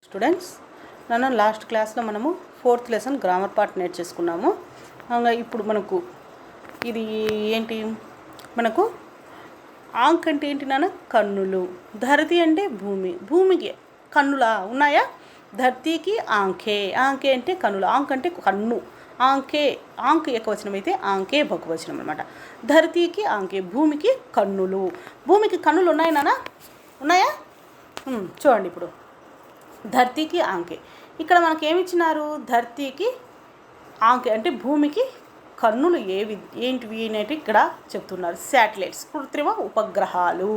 Students, last క్లాస్లో మనము 4th lesson grammar part నేర్చేసుకున్నాము. ఇప్పుడు మనకు ఇది ఏంటి, మనకు ఆంక్ అంటే ఏంటి నాన్న? కన్నులు. ధరతి అంటే భూమి, భూమికి కన్నులా ఉన్నాయా? ధరతీకి ఆంఖే, ఆంఖే అంటే కన్నులు, ఆంక్ అంటే కన్ను, ఆంఖే ఆంక్ ఏకవచనం అయితే ఆంఖే బహువచనం అనమాట. ధరతీకి ఆంఖే, భూమికి కన్నులు. భూమికి కన్నులు ఉన్నాయి నాన్న? ఉన్నాయా? చూడండి, ఇప్పుడు ధర్తీకి ఆంకే, ఇక్కడ మనకి ఏమి ఇచ్చినారు? ధర్తీకి ఆంకే అంటే భూమికి కన్నులు ఏంటివి అనేవి ఇక్కడ చెప్తున్నారు. శాటిలైట్స్, కృత్రిమ ఉపగ్రహాలు.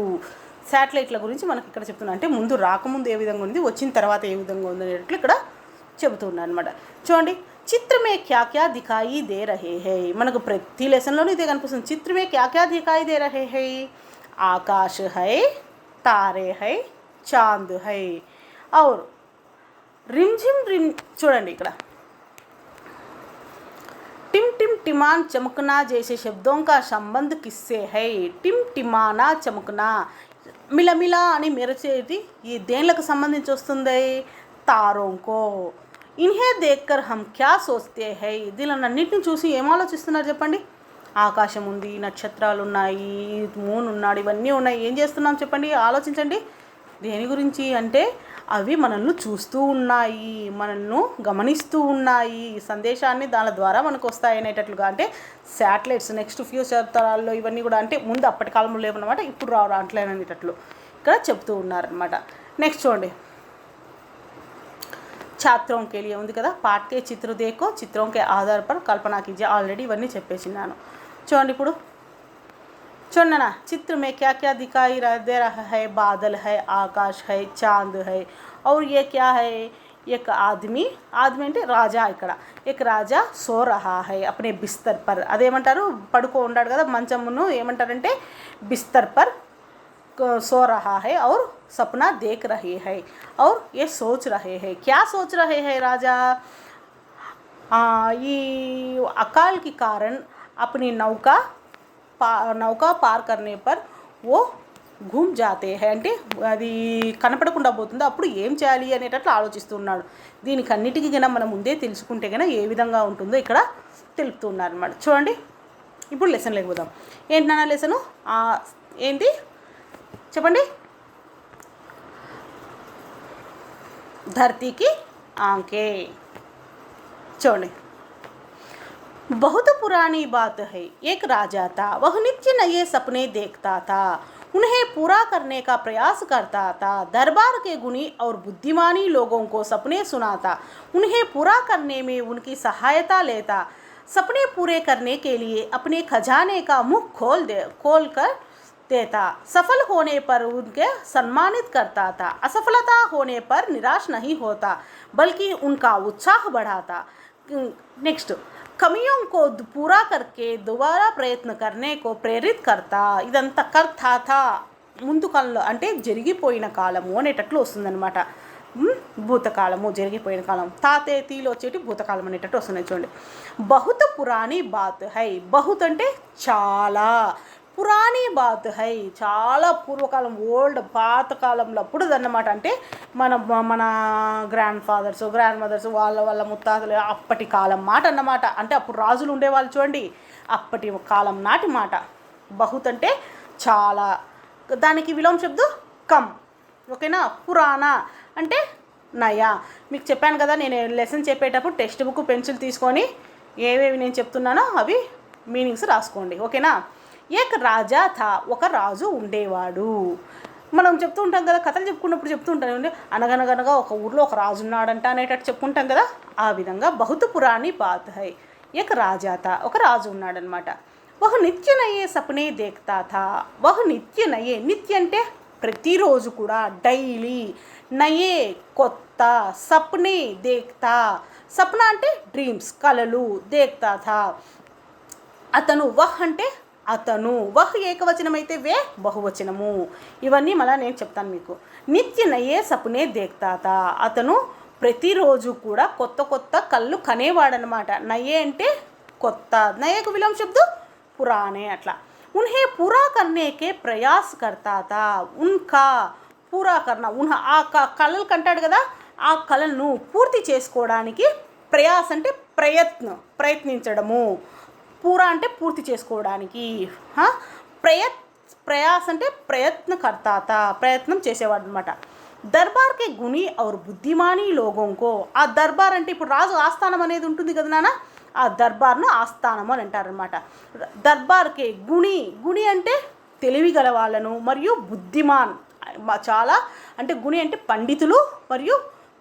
శాటిలైట్ల గురించి మనకి ఇక్కడ చెప్తున్నారు. అంటే ముందు రాకముందు ఏ విధంగా ఉంది, వచ్చిన తర్వాత ఏ విధంగా ఉంది అనేట్లు ఇక్కడ చెబుతున్నారు అనమాట. చూడండి, చిత్రమే క్యా క్యా దిఖాయి దే రహే హై. మనకు ప్రతి లెసన్లోనూ ఇదే కనిపిస్తుంది. చిత్రమే క్యా క్యా దిఖాయి దే రహే హై. ఆకాశ్ హై, తారే హై, చాంద్ హై और रिमझिम रिम. చూడండి ఇక్కడ टिम टिम टिमान चमकना जैसे शब्दों का संबंध किससे है? टिम टिमाना चमकना, మిలమిలా అని మెరిచేది ఈ దేనికి సంబంధించి వస్తుంది? తారోంకో. ఇన్హే దేక్కర్ హమ్ క్యా సోచతే హై. దీనిలన్నింటిని చూసి ఏం ఆలోచిస్తున్నారు చెప్పండి? ఆకాశం ఉంది, నక్షత్రాలు ఉన్నాయి, మూన్ ఉన్నాడు, ఇవన్నీ ఉన్నాయి. ఏం చేస్తున్నాం చెప్పండి, ఆలోచించండి. దేని గురించి అంటే అవి మనల్ని చూస్తూ ఉన్నాయి, మనల్ని గమనిస్తూ ఉన్నాయి, సందేశాన్ని దాని ద్వారా మనకు వస్తాయి అనేటట్లుగా. అంటే శాటిలైట్స్ నెక్స్ట్ ఫ్యూచర్ తరాల్లో ఇవన్నీ కూడా, అంటే ముందు అప్పటి కాలంలో లేవన్నమాట, ఇప్పుడు రావట్లేననేటట్లు ఇక్కడ చెప్తూ ఉన్నారనమాట. నెక్స్ట్ చూడండి, ఛాత్రోం కే లియే ఉంది కదా, పాఠ్ కే చిత్ర దేకో చిత్రోం కే ఆధార్ పర్ కల్పనా కీజియే. ఆల్రెడీ ఇవన్నీ చెప్పేసినాను. చూడండి, ఇప్పుడు చూడండి ना, चित्र में क्या क्या दिखाई दे रहा है? बादल है, आकाश है, चांद है, और ये क्या है? एक आदमी, आदमी అంటే రాజా. ఇక్కడ एक రాజా సో రహా హై అప్నే బిస్తర్ పర్. అదేమంటారు, పడుకో ఉన్నాడు కదా మంచమును, ఏమంటారంటే బిస్తర్ పర్ सो रहा है और सपना देख रहे हैं और ये सोच रहे हैं. क्या सोच रहे हैं राजा? ये अकाल के कारण अपनी नौका పార్ కర్నే పర్ ఓ ఘూమ్ జాతే హై. అంటే అది కనపడకుండా పోతుందో అప్పుడు ఏం చేయాలి అనేటట్లు ఆలోచిస్తున్నాడు. దీనికన్నిటికీ కన్నా మనం ముందే తెలుసుకుంటే కన్నా ఏ విధంగా ఉంటుందో ఇక్కడ తెలుపుతున్నారు అన్నమాట. చూడండి, ఇప్పుడు లెసన్ లేకపోదాం. ఏంటి నాన్న లెసను? ఏంటి చెప్పండి? ధర్తీకి ఆంకే. చూడండి, बहुत पुरानी बात है. एक राजा था, वह नित्य नए सपने देखता था, उन्हें पूरा करने का प्रयास करता था. दरबार के गुणी और बुद्धिमानी लोगों को सपने सुनाता, उन्हें पूरा करने में उनकी सहायता लेता. सपने पूरे करने के लिए अपने खजाने का मुख खोल कर देता. सफल होने पर उनके सम्मानित करता था. असफलता होने पर निराश नहीं होता, बल्कि उनका उत्साह बढ़ाता. नेक्स्ट, कमियों को पूरा करके दोबारा प्रयत्न करने को प्रेरित करता. ఇదంతా కర్తా థా ముందు కాలంలో, అంటే జరిగిపోయిన కాలము అనేటట్లు వస్తుందన్నమాట. భూతకాలము, జరిగిపోయిన కాలం. తాతే తీలో వచ్చేటి భూతకాలం అనేటట్టు వస్తున్నాయి. చూడండి, బహుత్ పురాణి బాత్ హై. బహుత్ అంటే చాలా, పురాణి బాత్ హై చాలా పూర్వకాలం, ఓల్డ్ పాతకాలంలో అప్పుడు అన్నమాట. అంటే మన గ్రాండ్ ఫాదర్స్, గ్రాండ్ మదర్స్, వాళ్ళ ముత్తాతలు అప్పటి కాలం మాట అన్నమాట. అంటే అప్పుడు రాజులు ఉండేవాళ్ళు చూడండి, అప్పటి కాలం నాటి మాట. బహుత్ అంటే చాలా, దానికి విలోమ శబ్దం కమ్. ఓకేనా? పురాణ అంటే నయా. మీకు చెప్పాను కదా, నేను లెసన్ చెప్పేటప్పుడు టెక్స్ట్ బుక్ పెన్సిల్ తీసుకొని ఏవేవి నేను చెప్తున్నానో అవి మీనింగ్స్ రాసుకోండి. ఓకేనా? ఏక్ రాజా థా, ఒక రాజు ఉండేవాడు. మనం చెప్తూ ఉంటాం కదా, కథలు చెప్పుకున్నప్పుడు చెప్తూ ఉంటాం, అనగనగనగా ఒక ఊర్లో ఒక రాజు ఉన్నాడంట అనేటట్టు చెప్పుకుంటాం కదా, ఆ విధంగా బహుత్ పురాణి బాత్ హై. ఏక్ రాజా థా, ఒక రాజు ఉన్నాడనమాట. వహు నిత్య నయే సపనే దేఖ్తా థా. వహు నిత్య నయే, నిత్య అంటే ప్రతిరోజు కూడా, డైలీ. నయే కొత్త, సప్నే దేఖ్తా, సప్న అంటే డ్రీమ్స్, కలలు. దేఖ్తా థా అతను, వహ్ అంటే అతను, వహ్ ఏకవచనం అయితే వే బహువచనము. ఇవన్నీ మళ్ళీ నేను చెప్తాను మీకు. నిత్య నయే సపనే దేఖ్తా థా, అతను ప్రతిరోజు కూడా కొత్త కొత్త కళ్ళు కనేవాడనమాట. నయే అంటే కొత్త, నయేకు విలోమ శబ్దం పురాణే అట్లా. ఉన్హే పూరా కర్నేకే ప్రయాస్ కర్తా థా. ఉన్కా పూరా కర్నా, ఆ కళ్ళలు కంటాడు కదా, ఆ కళను పూర్తి చేసుకోవడానికి ప్రయాస అంటే ప్రయత్నించడము, పూరా అంటే పూర్తి చేసుకోవడానికి, ప్రయాస అంటే ప్రయత్నకర్త ప్రయత్నం చేసేవాడు అనమాట. దర్బార్ కే గుణి ఔర్ బుద్ధిమాని లోగోంకో, ఆ దర్బార్ అంటే ఇప్పుడు రాజు ఆస్థానం అనేది ఉంటుంది కదా నాన్న, ఆ దర్బార్ను ఆస్థానం అని అంటారనమాట. దర్బార్కే గుణి అంటే తెలివి గల వాళ్ళను మరియు బుద్ధిమాన్ చాలా అంటే గుణి అంటే పండితులు మరియు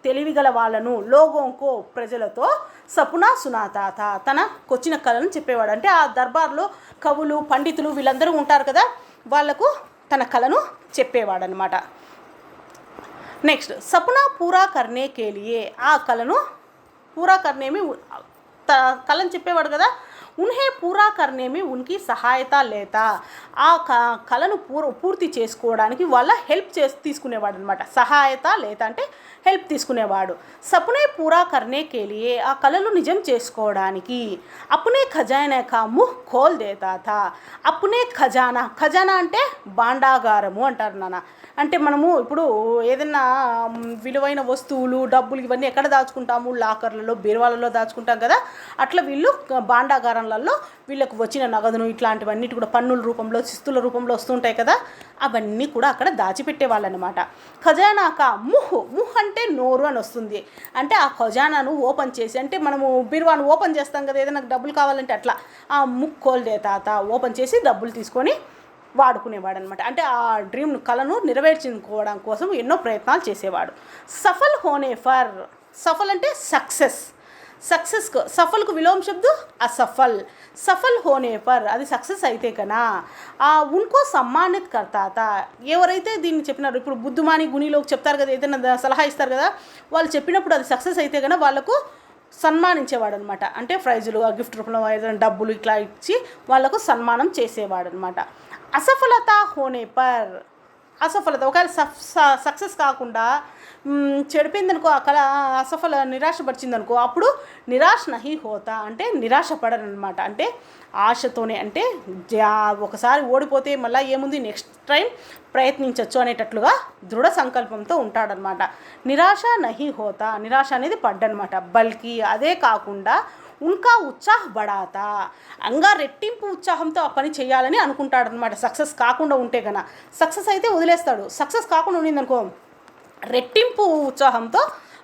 తెలివి గల వాళ్ళను, లోగోంకో ప్రజలతో సపునా సునాతాత తనకొచ్చిన కళను చెప్పేవాడు. అంటే ఆ దర్బార్లో కవులు పండితులు వీళ్ళందరూ ఉంటారు కదా, వాళ్లకు తన కళను చెప్పేవాడనమాట. నెక్స్ట్ సపునా పూరా కర్నే కేలియే, ఆ కళను పూరా కర్నేమి కళను చెప్పేవాడు కదా, ఉన్హే పూరా కర్నేమి ఉన్కి సహాయత లేతా, ఆ కళను పూర్తి చేసుకోవడానికి వాళ్ళ హెల్ప్ తీసుకునేవాడు అనమాట. సహాయత లేత అంటే హెల్ప్ తీసుకునేవాడు. సపునే పూరా కర్నే కేలియే, ఆ కళలు నిజం చేసుకోవడానికి అప్పునే ఖజానా కా ముహ్ ఖోల్ దేతా థా, అప్పునే ఖజానా అంటే భాండాగారము అంటారు నాన్న. అంటే మనము ఇప్పుడు ఏదైనా విలువైన వస్తువులు డబ్బులు ఇవన్నీ ఎక్కడ దాచుకుంటాము, లాకర్లలో బీరువాలలో దాచుకుంటాం కదా, అట్లా వీళ్ళు భాండాగారంలలో వీళ్ళకు వచ్చిన నగదును ఇట్లాంటివన్నిటి కూడా పన్నుల రూపంలో శిస్తుల రూపంలో వస్తుంటాయి కదా, అవన్నీ కూడా అక్కడ దాచిపెట్టేవాళ్ళు అనమాట. ఖజానాక ముహ్ అంటే నోరు అని వస్తుంది. అంటే ఆ ఖజానాను ఓపెన్ చేసి, అంటే మనము బీరువాను ఓపెన్ చేస్తాం కదా ఏదైనా డబ్బులు కావాలంటే, అట్లా ఆ ముక్కోల్ దేతాత ఓపెన్ చేసి డబ్బులు తీసుకొని వాడుకునేవాడు అనమాట. అంటే ఆ డ్రీమ్ కళను నెరవేర్చుకోవడం కోసం ఎన్నో ప్రయత్నాలు చేసేవాడు. సఫల్ అంటే సఫల్కు విలోమ శబ్దం అసఫల్. సఫల్ హోనే పర్ అది సక్సెస్ అయితే కన్నా ఉన్కో సమ్మానిత్ కర్తాత, ఎవరైతే దీన్ని చెప్పినారు ఇప్పుడు బుద్ధుమాని గుణిలోకి చెప్తారు కదా, ఏదైనా సలహా ఇస్తారు కదా, వాళ్ళు చెప్పినప్పుడు అది సక్సెస్ అయితే కన్నా వాళ్ళకు సన్మానించేవాడు అనమాట. అంటే ప్రైజులు గిఫ్ట్ రూపంలో ఏదైనా డబ్బులు ఇట్లా ఇచ్చి వాళ్ళకు సన్మానం చేసేవాడు అనమాట. అసఫలత హోనే పర్, అసఫలత ఒకవేళ సక్సెస్ కాకుండా చెడిపోయిందనుకో, ఆ కళ నిరాశపరిచిందనుకో, అప్పుడు నిరాశ నహి హోతా అంటే నిరాశ పడరనమాట. అంటే ఆశతోనే, అంటే ఒకసారి ఓడిపోతే మళ్ళీ ఏముంది నెక్స్ట్ టైం ప్రయత్నించవచ్చు అనేటట్లుగా దృఢ సంకల్పంతో ఉంటాడనమాట. నిరాశ నహి హోతా, నిరాశ అనేది పడ్డనమాట. బల్కి అదే కాకుండా ఉన్కా ఉత్సాహ బడాతా, అంగా రెట్టింపు ఉత్సాహంతో ఆ పని చేయాలని అనుకుంటాడనమాట. సక్సెస్ కాకుండా ఉంటే కన్నా, సక్సెస్ అయితే వదిలేస్తాడు, సక్సెస్ కాకుండా ఉండిందనుకో రెట్టింపు ఉత్సాహంతో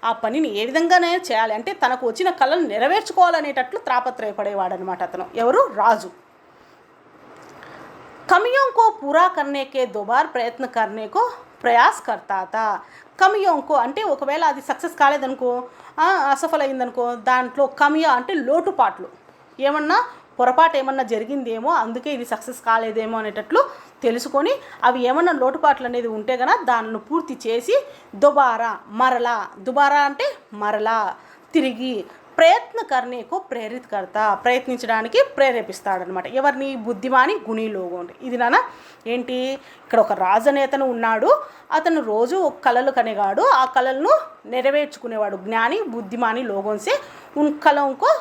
ఆ పనిని ఏ విధంగానే చేయాలి, అంటే తనకు వచ్చిన కళను నెరవేర్చుకోవాలనేటట్లు తాపత్రయపడేవాడనమాట అతను. ఎవరు? రాజు. కమియోంకో పూరా కర్నేకే దోబార్ ప్రయత్న కర్నేకో ప్రయాస్ కర్తాత. కమియోంకో అంటే ఒకవేళ అది సక్సెస్ కాలేదనుకో, అసఫల్ అయిందనుకో, దాంట్లో కమియా అంటే లోటుపాట్లు, ఏమన్నా పొరపాటు ఏమన్నా జరిగిందేమో అందుకే ఇది సక్సెస్ కాలేదేమో అనేటట్లు తెలుసుకొని అవి ఏమన్నా లోటుపాట్లు అనేది ఉంటే కనుక దాన్ని పూర్తి చేసి దుబారా అంటే మరలా తిరిగి ప్రయత్న కర్నేకో ప్రేరిత్ కర్తా ప్రయత్నించడానికి ప్రేరేపిస్తాడనమాట. ఎవరిని? బుద్ధిమాని గుణిలోగోండి. ఇది నాన్న ఏంటి, ఇక్కడ ఒక రాజనేతను ఉన్నాడు, అతను రోజు కళలు కనేగాడు, ఆ కళలను నెరవేర్చుకునేవాడు. జ్ఞాని బుద్ధిమాని లోగోన్సే ఉన్ కళంకో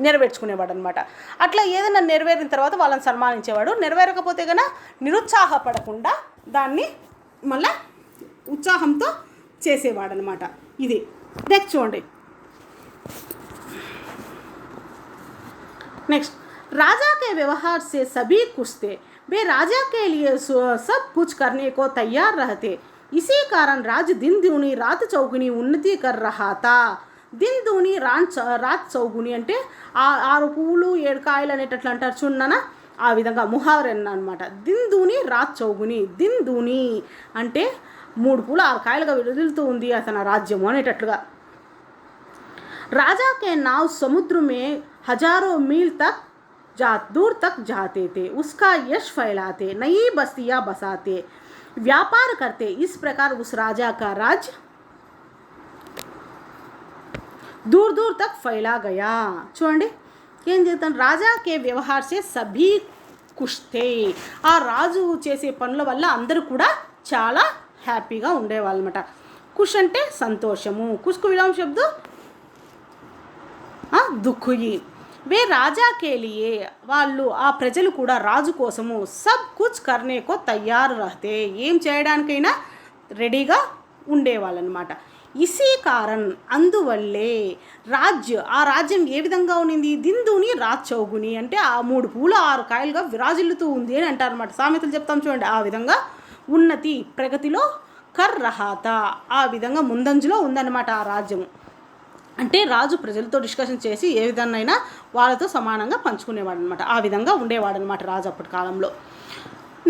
నెరవేర్చుకునేవాడు అనమాట. అట్లా ఏదైనా నెరవేరిన తర్వాత వాళ్ళని సన్మానించేవాడు. నెరవేరకపోతే కనుక నిరుత్సాహపడకుండా దాన్ని మళ్ళా ఉత్సాహంతో చేసేవాడు అనమాట. ఇది నెక్స్ట్ చూడండి. नेक्स्ट, राजा के व्यवहार से सभी खुश थे, वे राजा के लिए सब कुछ करने को तैयार रहते, इसी कारण राज दिन दूनी रात चौगुनी उन्नति कर रहा था. దిన్ దూని రాత్ చౌగుని అంటే 6 పువ్వులు 7 కాయలు అనేటట్లు అంటారు చూడన్నా, ఆ విధంగా ముహావరన్ అనమాట. దిన్ దూని రాత్ చౌగుని, దిన్ దూని అంటే 3 పూలు 6 కాయలుగా వెలుగుతూ ఉంది అతని రాజ్యము అనేటట్లుగా. राजा के नाव समुद्र में हजारों मील तक दूर तक जाते थे, उसका यश फैलाते, नई बस्तियां बसाते, व्यापार करते. इस प्रकार उस राजा का राज दूर दूर तक फैला गया. చూడండి ఏం చేస్తాను, రాజా కే వ్యవహార్ సే సభీ ఖుష్ థే, ఆ రాజు చేసే పనుల వల్ల అందరూ కూడా చాలా హ్యాపీగా ఉండేవాళ్ళు అనమాట. ఖుష్ అంటే సంతోషము, ఖుష్కు విలోమ శబ్దం దుఃఖుయి. వే రాజా కేలియే వాళ్ళు ఆ ప్రజలు కూడా రాజు కోసము సబ్ కుచ్ కర్నేకో తయారు రహతే ఏం చేయడానికైనా రెడీగా ఉండేవాళ్ళు అనమాట. ఇసీ కారణ్ అందువల్లే ఆ రాజ్యం ఏ విధంగా ఉన్నింది, దిందుని రాజ్ చౌగుని అంటే ఆ 3 పూలు 6 కాయలుగా విరాజిల్లుతూ ఉంది అని అంటారు అనమాట. సామెతలు చెప్తాం చూడండి, ఆ విధంగా ఉన్నతి ప్రగతిలో కర్ రహాత ఆ విధంగా ముందంజలో ఉందన్నమాట ఆ రాజ్యము. అంటే రాజు ప్రజలతో డిస్కషన్ చేసి ఏ విధంగా వాళ్ళతో సమానంగా పంచుకునేవాడు అనమాట. ఆ విధంగా ఉండేవాడు అనమాట రాజు అప్పటి కాలంలో.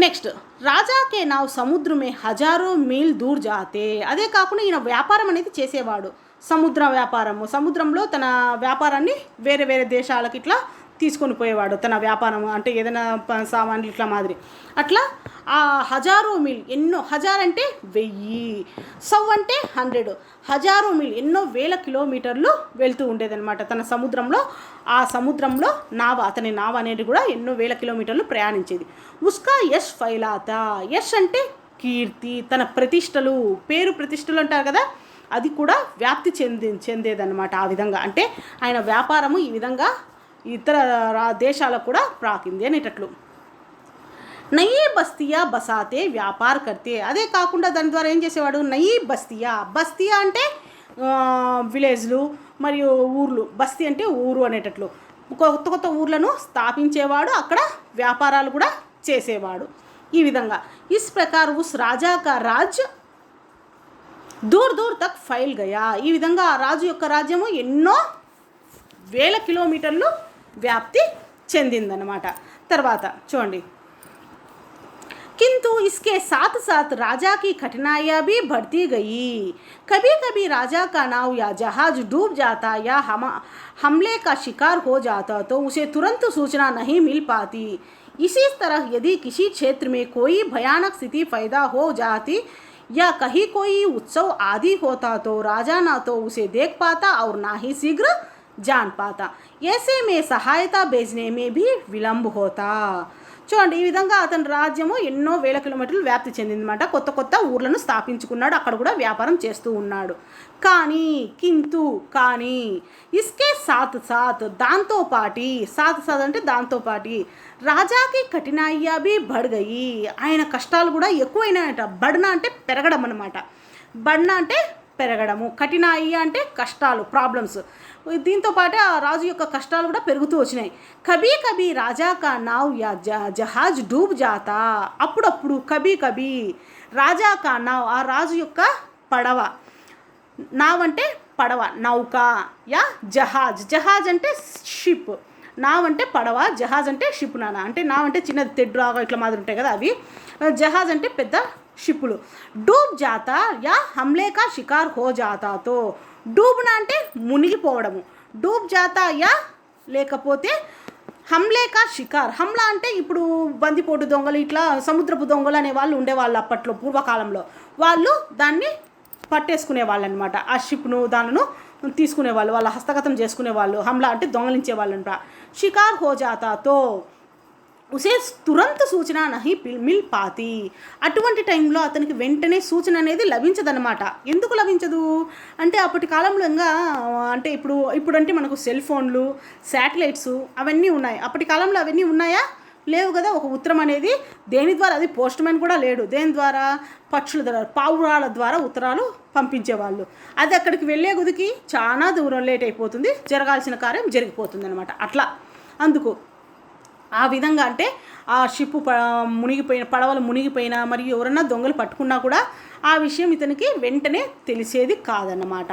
నెక్స్ట్, రాజాకే నావ్ సముద్రమే హజారో మీల్ దూర్ జాతే. అదే కాకుండా ఈయన వ్యాపారం అనేది చేసేవాడు, సముద్ర వ్యాపారము. సముద్రంలో తన వ్యాపారాన్ని వేరే వేరే దేశాలకు ఇట్లా తీసుకొని పోయేవాడు. తన వ్యాపారం అంటే ఏదైనా సామాన్లు ఇట్లా మాదిరి అట్లా ఆ హజారో మీల్ ఎన్నో, హజార్ అంటే 1000, సౌ అంటే 100, హజారో మీల్ ఎన్నో వేల కిలోమీటర్లు వెళ్తూ ఉండేదన్నమాట తన సముద్రంలో. ఆ సముద్రంలో అతని నావ అనేది కూడా ఎన్నో వేల కిలోమీటర్లు ప్రయాణించేది. ఉస్కా యష్ ఫైలాత, యష్ అంటే కీర్తి, తన ప్రతిష్టలు, పేరు ప్రతిష్టలు అంటారు కదా, అది కూడా వ్యాప్తి చెందేదన్నమాట. ఆ విధంగా అంటే ఆయన వ్యాపారము ఈ విధంగా ఇతర దేశాలకు కూడా ప్రాకింది అనేటట్లు. నయీ బస్తీయా బసాతే వ్యాపార కర్తే. అదే కాకుండా దాని ద్వారా ఏం చేసేవాడు, నయీ బస్తీయా అంటే విలేజ్లు మరియు ఊర్లు, బస్తీ అంటే ఊరు అనేటట్లు కొత్త కొత్త ఊర్లను స్థాపించేవాడు, అక్కడ వ్యాపారాలు కూడా చేసేవాడు. ఈ విధంగా ఇస్ ప్రకార్ ఉస్ రాజా కా రాజ్ దూర్ దూర్ తక్ ఫైల్ గయా. ఈ విధంగా ఆ రాజు యొక్క రాజ్యము ఎన్నో వేల కిలోమీటర్లు వ్యాప్తి చెందిందన్నమాట. తర్వాత చూడండి, किंतु इसके साथ साथ राजा की कठिनाइयाँ भी बढ़ती गई. कभी कभी राजा का नाव या जहाज डूब जाता या हमले का शिकार हो जाता तो उसे तुरंत सूचना नहीं मिल पाती. इसी तरह यदि किसी क्षेत्र में कोई भयानक स्थिति पैदा हो जाती या कहीं कोई उत्सव आदि होता तो राजा ना तो उसे देख पाता और ना ही शीघ्र जान पाता. ऐसे में सहायता भेजने में भी विलंब होता. చూడండి, ఈ విధంగా అతని రాజ్యము ఎన్నో వేల కిలోమీటర్లు వ్యాప్తి చెందిందన్నమాట. కొత్త కొత్త ఊర్లను స్థాపించుకున్నాడు, అక్కడ కూడా వ్యాపారం చేస్తూ ఉన్నాడు. కానీ ఇస్కే సాత్ దాంతోపాటి, సాత్ అంటే దాంతోపాటి రాజాకి కఠినాయ్యా బి బడ్గయి, ఆయన కష్టాలు కూడా ఎక్కువైనాయట. బడ్నా అంటే పెరగడం అన్నమాట. బడ్నా అంటే పెరగడము, కఠినాయి అంటే కష్టాలు, ప్రాబ్లమ్స్. దీంతో పాటు ఆ రాజు యొక్క కష్టాలు కూడా పెరుగుతూ వచ్చినాయి. కభీ రాజా కా నావ్ యా జహాజ్ డూబ్ జాతా. అప్పుడప్పుడు కభీ రాజా కా నావ్ ఆ రాజు యొక్క పడవ, నావ్ అంటే పడవ, నౌక, యా జహాజ్ అంటే షిప్, నావ్ అంటే పడవ, జహాజ్ అంటే షిప్. అంటే నావ్ అంటే చిన్నది తెడ్డు రాగా ఇట్లా మాదిరి ఉంటాయి కదా అవి, జహాజ్ అంటే పెద్ద షిప్పులు. డూబ్ జాతా యా హమ్లే కా షికార్ హో జాతాతో. డూబ్నా అంటే మునిగిపోవడము, డూబ్ జాతా యా లేకపోతే హమ్లే కా షికార్. హమ్లా అంటే ఇప్పుడు బందిపోటు దొంగలు, ఇట్లా సముద్రపు దొంగలు అనే వాళ్ళు ఉండేవాళ్ళు అప్పట్లో, పూర్వకాలంలో. వాళ్ళు దాన్ని పట్టేసుకునే వాళ్ళు అనమాట. ఆ షిప్ను దానిను తీసుకునేవాళ్ళు, వాళ్ళ హస్తగతం చేసుకునేవాళ్ళు. హమ్లా అంటే దొంగలించేవాళ్ళు అంట. షికార్ హో జాతాతో ఉసే తురంత సూచన నహి మిల్ పాతి. అటువంటి టైంలో అతనికి వెంటనే సూచన అనేది లభించదన్నమాట. ఎందుకు లభించదు అంటే అప్పటి కాలంలో ఇంకా అంటే ఇప్పుడు అంటే మనకు సెల్ ఫోన్లు, శాటిలైట్స్ అవన్నీ ఉన్నాయి. అప్పటి కాలంలో అవన్నీ ఉన్నాయా? లేవు కదా. ఒక ఉత్తరం అనేది దేని ద్వారా, అది పోస్ట్ మ్యాన్ కూడా లేడు, దేని ద్వారా, పక్షుల ద్వారా, పావురాల ద్వారా ఉత్తరాలు పంపించేవాళ్ళు. అది అక్కడికి వెళ్ళే కొద్దికి చాలా దూరం లేట్ అయిపోతుంది, జరగాల్సిన కార్యం జరిగిపోతుంది అనమాట. అట్లా అందుకు ఆ విధంగా అంటే ఆ షిప్పు పడవలు మునిగిపోయినా మరియు ఎవరన్నా దొంగలు పట్టుకున్నా కూడా ఆ విషయం ఇతనికి వెంటనే తెలిసేది కాదన్నమాట.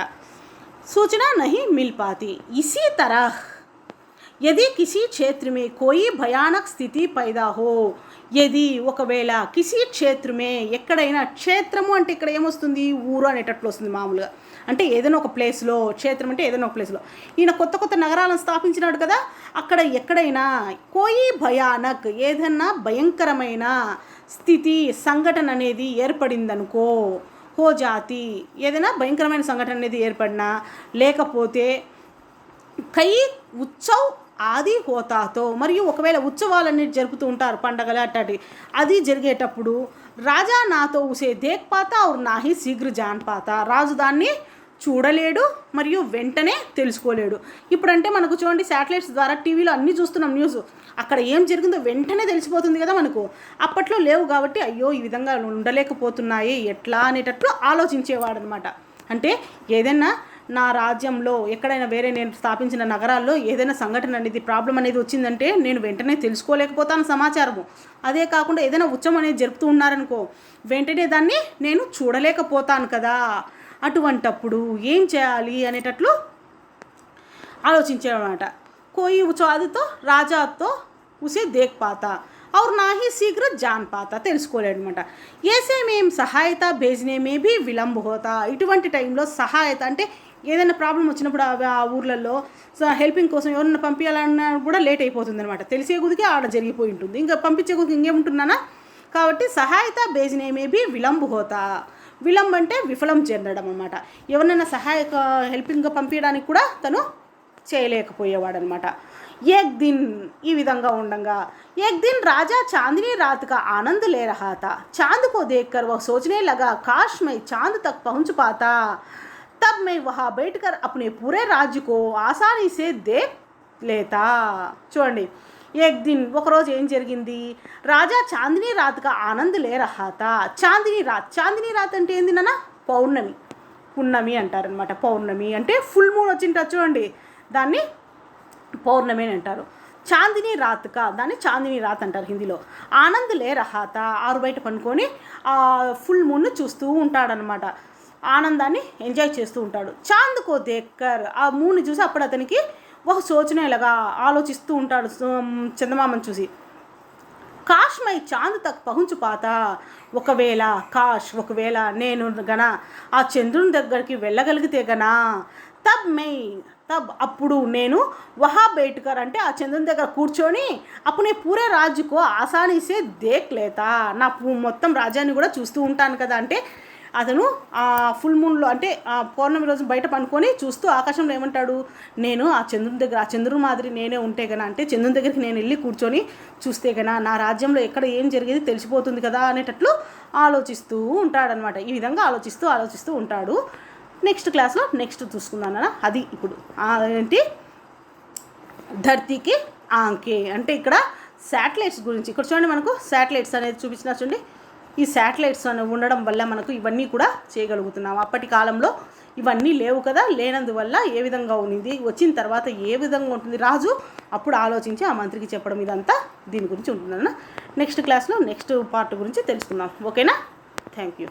సూచన నహి మిల్ పాతి. ఇసీ తరహ్ यदि किसी क्षेत्र में कोई भयानक स्थिति पैदा हो, यदि ఒకవేళ కిసీ క్షేత్రమే, ఎక్కడైనా, క్షేత్రము అంటే ఇక్కడ ఏమొస్తుంది, ఊరు అనేటట్లు వస్తుంది మామూలుగా. అంటే ఏదైనా ఒక ప్లేస్లో, క్షేత్రం అంటే ఏదైనా ఒక ప్లేస్లో. ఈయన కొత్త కొత్త నగరాలను స్థాపించినాడు కదా, అక్కడ ఎక్కడైనా కోయి భయానక్ ఏదన్నా భయంకరమైన స్థితి, సంఘటన అనేది ఏర్పడిందనుకో, హో జాతి ఏదైనా భయంకరమైన సంఘటన అనేది ఏర్పడినా, లేకపోతే కై ఉత్సవ్ ఆది హోతాతో మరియు ఒకవేళ ఉత్సవాలన్నీ జరుపుతూ ఉంటారు, పండగలు అట్టటి, అది జరిగేటప్పుడు రాజా నాతో ఉసే దేక్ పాతా और ना ही शीघ्र जान पाता. రాజు దాన్ని చూడలేడు మరియు వెంటనే తెలుసుకోలేడు. ఇప్పుడంటే మనకు చూడండి శాటిలైట్స్ ద్వారా టీవీలో అన్నీ చూస్తున్నాం న్యూస్, అక్కడ ఏం జరిగిందో వెంటనే తెలిసిపోతుంది కదా మనకు. అప్పట్లో లేవు కాబట్టి అయ్యో ఈ విధంగా ఉండలేకపోతున్నాయి ఎట్లా అనేటట్లు ఆలోచించేవాడు అనమాట. అంటే ఏదైనా నా రాజ్యంలో ఎక్కడైనా వేరే నేను స్థాపించిన నగరాల్లో ఏదైనా సంఘటన అనేది ప్రాబ్లం అనేది వచ్చిందంటే నేను వెంటనే తెలుసుకోలేకపోతాను సమాచారము. అదే కాకుండా ఏదైనా ఉత్సవం అనేది జరుపుతూ ఉన్నారనుకో, వెంటనే దాన్ని నేను చూడలేకపోతాను కదా. అటువంటప్పుడు ఏం చేయాలి అనేటట్లు ఆలోచించాడనమాట. कोई उचाद तो राजा तो उसे देख पाता और ना ही शीघ्र जान पाता తెలుసుకోలేడనమాట. ऐसे में సహాయత भेजने में भी विलंब होता. ఇటువంటి టైంలో సహాయత అంటే ఏదైనా ప్రాబ్లం వచ్చినప్పుడు ఆ ఊర్లలో హెల్పింగ్ కోసం ఎవరైనా పంపించాలన్నా కూడా లేట్ అయిపోతుంది అనమాట. తెలిసే కొద్దికి ఆడ జరిగిపోయి ఉంటుంది, ఇంకా పంపించే కొద్దికి ఇంకేముంటున్నానా. కాబట్టి సహాయత भेजने में भी विलंब होता. విలంబ్ అంటే విఫలం చెందడం అనమాట. ఎవరినైనా హెల్పింగ్గా పంపించడానికి కూడా తను చేయలేకపోయేవాడు అనమాట. एक दिन ఈ విధంగా ఉండగా एक दिन राजा चांदनी रात का आनंद ले रहा था. चांद को देखकर वह सोचने लगा, काश मैं चांद तक पहुंच पाता, तब मैं वहाँ बैठकर अपने पूरे राज्य को आसानी से देख लेता. చూడండి, एक दिन ఒకరోజు ఏం జరిగింది, రాజా చాందినీ రాత్ కా ఆనంద్ లే రహా థా. చాందినీ రాత్ అంటే ఏంది నాన్న? పౌర్ణమి, పున్నమి అంటారనమాట. పౌర్ణమి అంటే ఫుల్ మూన్ వచ్చింటారు చూడండి, దాన్ని పౌర్ణమి అని అంటారు. చాందినీ రాత్ కా, దాన్ని చాందినీ రాత్ అంటారు హిందీలో. ఆనంద్ లే రహాత, ఆరు బయట పనుకొని ఆ ఫుల్ మూన్ చూస్తూ ఉంటాడనమాట. ఆనందాన్ని ఎంజాయ్ చేస్తూ ఉంటాడు. చాంద్ కో దేక్కర్, ఆ మూన్ చూసి అప్పుడు అతనికి ఒక సోచనలాగా ఆలోచిస్తూ ఉంటాడు చందమామను చూసి. కాష్ మై చాంద్ తక్ పహుంచు పాత, ఒకవేళ నేను గన ఆ చంద్రుని దగ్గరికి వెళ్ళగలిగితే గనా, అప్పుడు నేను వహా బైఠకర్ అంటే ఆ చంద్రుని దగ్గర కూర్చొని అప్పుడు పూరే రాజుకో ఆసానీసే దేక్ లేతా, నా మొత్తం రాజ్యాన్ని కూడా చూస్తూ ఉంటాను కదా. అంటే అతను ఆ ఫుల్ మూన్లో అంటే ఆ పౌర్ణమి రోజు బయట పనుకొని చూస్తూ ఆకాశంలో ఏమంటాడు, నేను ఆ చంద్రుని దగ్గర ఆ చంద్రుని మాదిరి నేనే ఉంటే కన్నా, అంటే చంద్రుని దగ్గరికి నేను వెళ్ళి కూర్చొని చూస్తే కన్నా నా రాజ్యంలో ఎక్కడ ఏం జరిగేది తెలిసిపోతుంది కదా అనేటట్లు ఆలోచిస్తూ ఉంటాడనమాట. ఈ విధంగా ఆలోచిస్తూ ఉంటాడు. నెక్స్ట్ క్లాస్లో నెక్స్ట్ చూసుకుందాం. అది ఇప్పుడు ఏంటి, ధర్తీకి ఆంకే అంటే ఇక్కడ శాటిలైట్స్ గురించి. ఇక్కడ చూడండి, మనకు శాటిలైట్స్ అనేది చూపించిన చూడండి. ఈ శాటిలైట్స్ అనేవి ఉండడం వల్ల మనకు ఇవన్నీ కూడా చేయగలుగుతున్నాం. అప్పటి కాలంలో ఇవన్నీ లేవు కదా, లేనందువల్ల ఏ విధంగా ఉంది, వచ్చిన తర్వాత ఏ విధంగా ఉంటుంది రాజు అప్పుడు ఆలోచించి ఆ మంత్రికి చెప్పడం, ఇదంతా దీని గురించి ఉంటుందన్న. నెక్స్ట్ క్లాస్లో నెక్స్ట్ పార్ట్ గురించి తెలుసుకుందాం. ఓకేనా? Thank you.